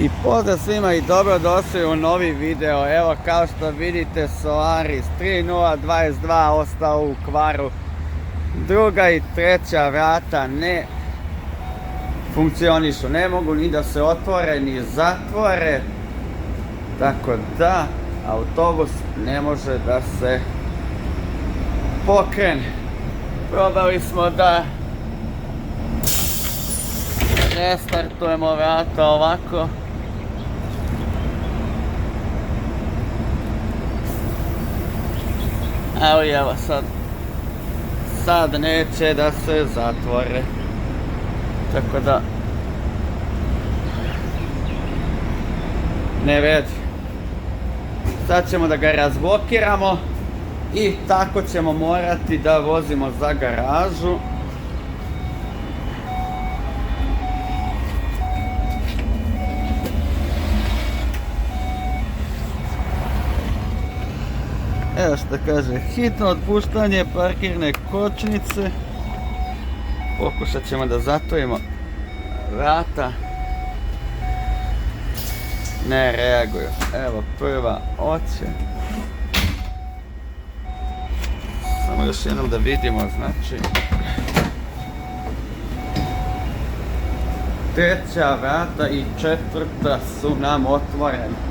I pozdrav svima i dobrodošli u novi video. Evo kao što vidite Solaris 3022 ostao u kvaru. Druga i treća vrata ne funkcionišu. Ne mogu ni da se otvore ni zatvore. Tako da autobus ne može da se pokrene. Probali smo da restartujemo vrata ovako. Ali evo sad neće da se zatvore. Tako da ne vredi. Sad ćemo da ga razblokiramo i tako ćemo morati da vozimo za garažu. Evo što kaže, hitno otpuštanje parkirne kočnice. Pokušat ćemo da zatvorimo vrata. Ne reaguju. Evo prva oće. Samo još jednom da vidimo, znači treća vrata i četvrta su nam otvorene.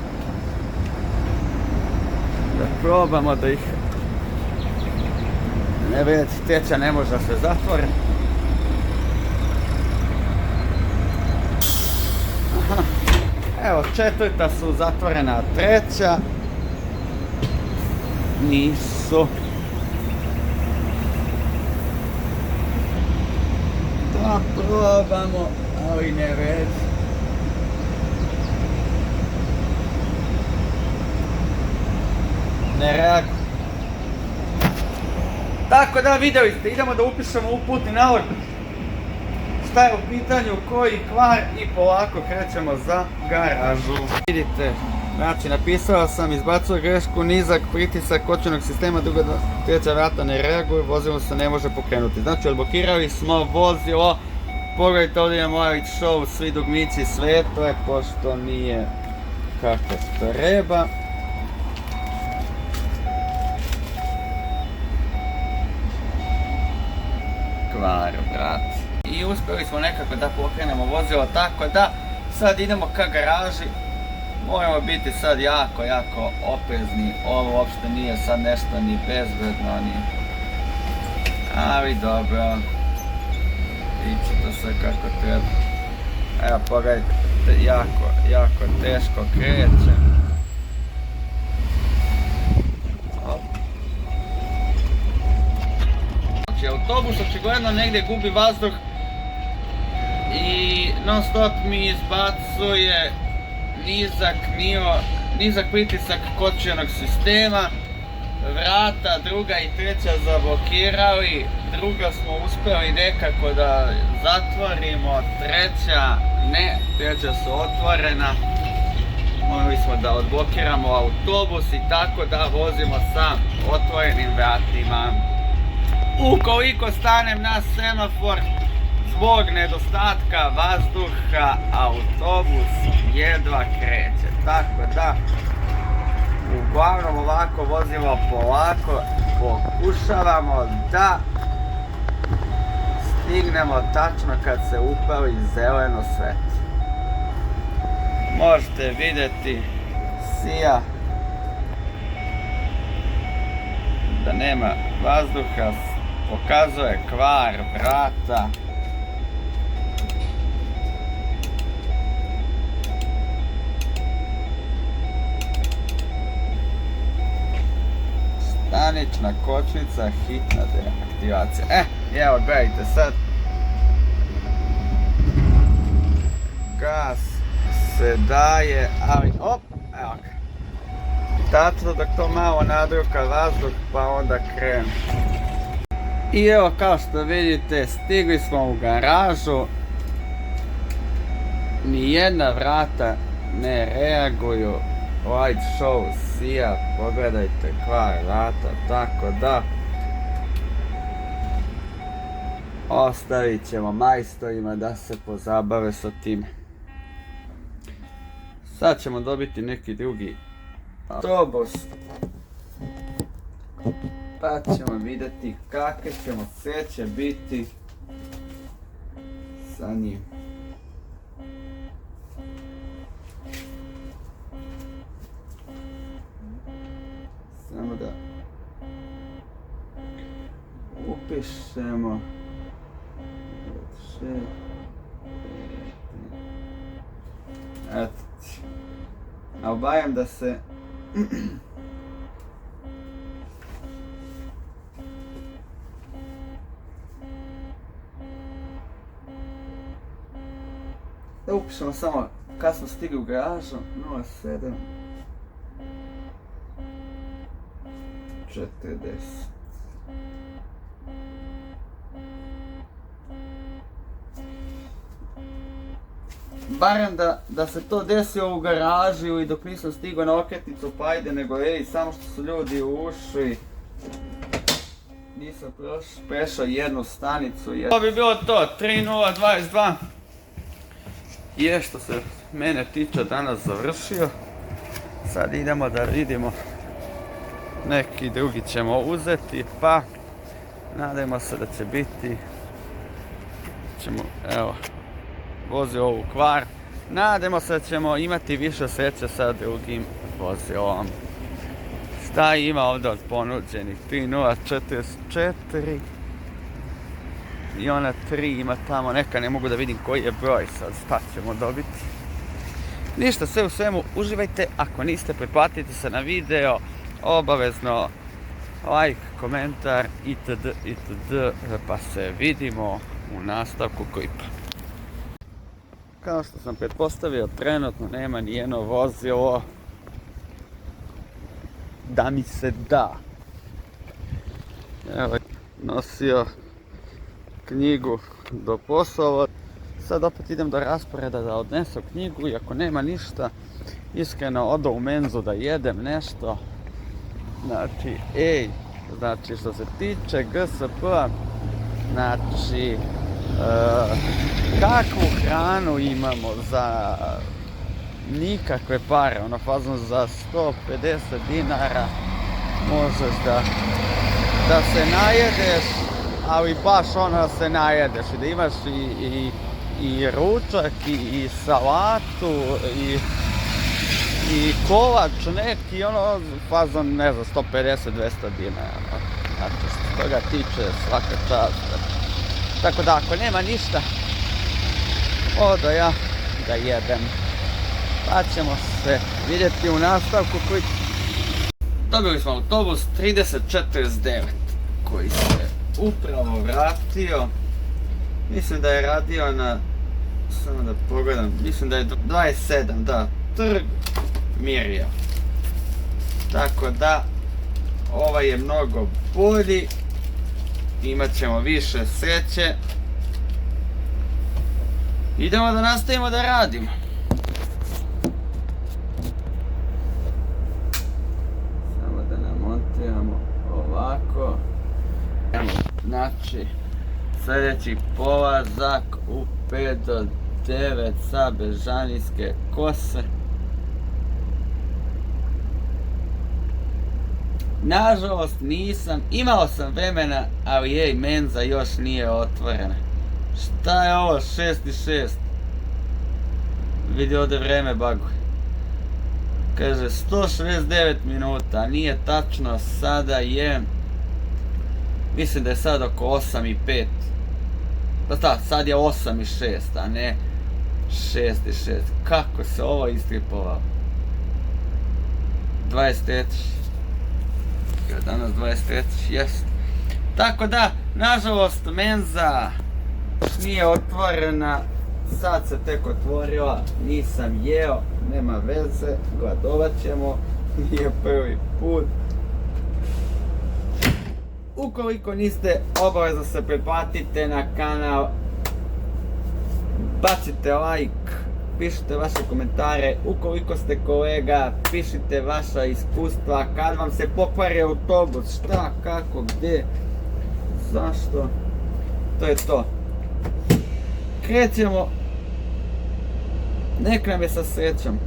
Da probamo da ih ne vidjeti, treća ne može da se zatvore. Aha. Evo četvrta su zatvorena, treća nisu. Da probamo, ali ne vidi. Ne reaguju. Tako da vidjeli ste, idemo da upišemo u putni nalog šta je u pitanju, koji kvar i polako krećemo za garažu. Vidite, znači napisao sam, izbacuo grešku, nizak pritisak kočenog sistema, druga treća vrata ne reaguju, vozilo se ne može pokrenuti. Znači odblokirali smo vozilo, pogledajte ovdje imamo Light Show, svi dugmići, sve to je pošto nije kako treba. Kvar, brat. I uspjeli smo nekako da pokrenemo vozilo, tako da sad idemo ka garaži. Moramo biti sad jako oprezni. Ovo uopšte nije sad nešto ni bezbedno, ni... Ali dobro. Ići to sve kako treba. Evo pogledajte, jako teško kreće. Autobus očigledno negdje gubi vazduh i non stop mi izbacuje nizak pritisak kočionog sistema. Vrata druga i treća zablokirali, druga smo uspjeli nekako da zatvorimo, treća ne, treća su otvorena. Morali smo da odblokiramo autobus i tako da vozimo sa otvorenim vratima. Ukoliko stanem na semafor zbog nedostatka vazduha, autobus jedva kreće. Tako da, uglavnom ovako vozimo polako, pokušavamo da stignemo tačno kad se upali zeleno svetlo. Možete vidjeti, sija da nema vazduha, pokazuje kvar vrata. Stanična kočnica, hitna deaktivacija. Evo gledajte sad. Gas se daje, ali op, evo ga. Tačno dok to malo nadruka vazduh pa onda krene. I evo kao što vidite, stigli smo u garažu. Nijedna vrata ne reaguju. Light Show sija, pogledajte kvar vrata, tako da ostavit ćemo majstorima da se pozabave sa tim. Sad ćemo dobiti neki drugi autobus. Pa ćemo vidjeti kakve ćemo sreće biti sa njim. Samo da upišemo. Eto. A obajam da se da upišemo samo kad smo stigli u garažu. 07 40. Barem da se to desilo u garaži i dok nisam stigao na okretnicu pa ajde, nego samo što su ljudi ušli. Nisam prešao jednu stanicu. To bi bilo to, 3022. Je što se mene tiče danas završio. Sad idemo da vidimo. Neki drugi ćemo uzeti, pa nadajmo se da će biti. Evo, vozio ovu kvar. Nadajmo se da ćemo imati više sreće sa drugim vozilom. Šta ima ovdje od ponuđenih? 3044 i ona 3 ima tamo neka, ne mogu da vidim koji je broj sad, šta ćemo dobiti. Ništa, sve u svemu, uživajte, ako niste pretplatite se na video, obavezno like, komentar itd. Pa se vidimo u nastavku klipa. Kao što sam pretpostavio, trenutno nema ni jedno vozilo da mi se da. Evo, nosio knjigu do poslova. Sad opet idem do rasporeda da odnesem knjigu i ako nema ništa, iskreno odo u menzu da jedem nešto. Znači što se tiče GSP-a, znači kakvu hranu imamo za nikakve pare, ono fazno za 150 dinara možeš da se najedeš, ali baš ono da se najedeš i da imaš i ručak i salatu i kolač neki, ono fazon ne znam 150-200 dinara. Znači što toga tiče svaka čast. Tako da ako nema ništa, odo ja da jedem. Pa ćemo se vidjeti u nastavku koji... Dobili smo autobus 3049 koji se upravo vratio. Mislim da je radio na... Samo da pogledam, mislim da je 27, da, Trg Mirja. Tako da, ovaj je mnogo bolji. Imat ćemo više sreće. Idemo da nastavimo da radimo. Samo da namontiramo ovako. Znači, sljedeći polazak u 5 do 9 sa Bežanijske kose. Nažalost nisam, imao sam vremena, ali menza još nije otvorena. Šta je ovo, 6:06? Vidi ovdje vreme baguje. Kaže 169 minuta, nije tačno, sada je... Mislim da je sad oko 8:05. Da, sad je 8:06, a ne 6:06. Kako se ovo istripovalo? 23. Danas 23. Jest. Tako da, nažalost, menza nije otvorena. Sad se tek otvorila. Nisam jeo, nema veze. Gladovat ćemo. Nije prvi put. Ukoliko niste, obavezno se pretplatite na kanal. Bacite like. Pišite vaše komentare, ukoliko ste kolega, pišite vaša iskustva, kad vam se pokvari autobus, šta, kako, gdje, zašto, to je to. Krećemo, nek nam je sa srećom.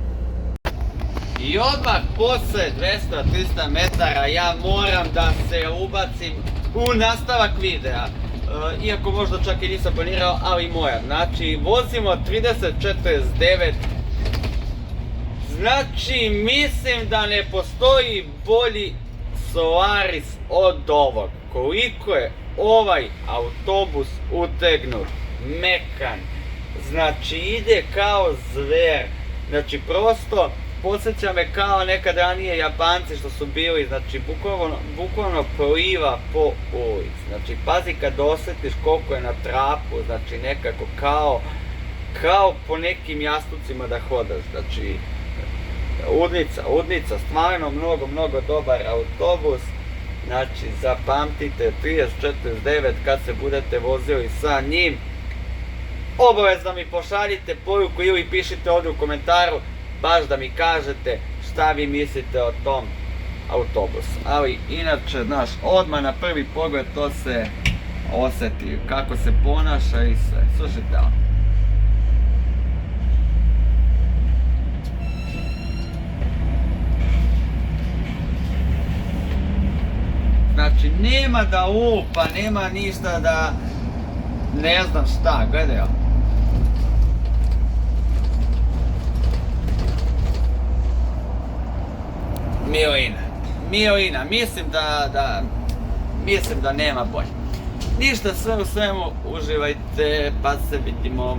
I odmah posle 200-300 metara ja moram da se ubacim u nastavak videa. Iako možda čak i nisam planirao, ali moram. Znači, vozimo 30-49. Znači, mislim da ne postoji bolji Solaris od ovog. Koliko je ovaj autobus utegnut, mekan. Znači, ide kao zver. Znači, prosto podsjeća me kao nekad ranije Japanci što su bili, znači, bukvalno pliva po ulici. Znači, pazi kad osjetiš koliko je na trapu, znači, nekako kao po nekim jastucima da hodaš. Znači, udnica, stvarno mnogo dobar autobus. Znači, zapamtite, 30-49 kad se budete vozili sa njim. Obavezno mi pošaljite poruku ili pišite ovdje u komentaru, baš da mi kažete šta vi mislite o tom autobusu. Ali inače, znaš, odmah na prvi pogled to se osjeti, kako se ponaša i sve. Slušajte ovo. Znači, nema da upa, nema ništa da... ne znam šta, gledaj ovo. Milina, mislim da nema bolje. Ništa, sve u svemu, uživajte, pa se vidimo.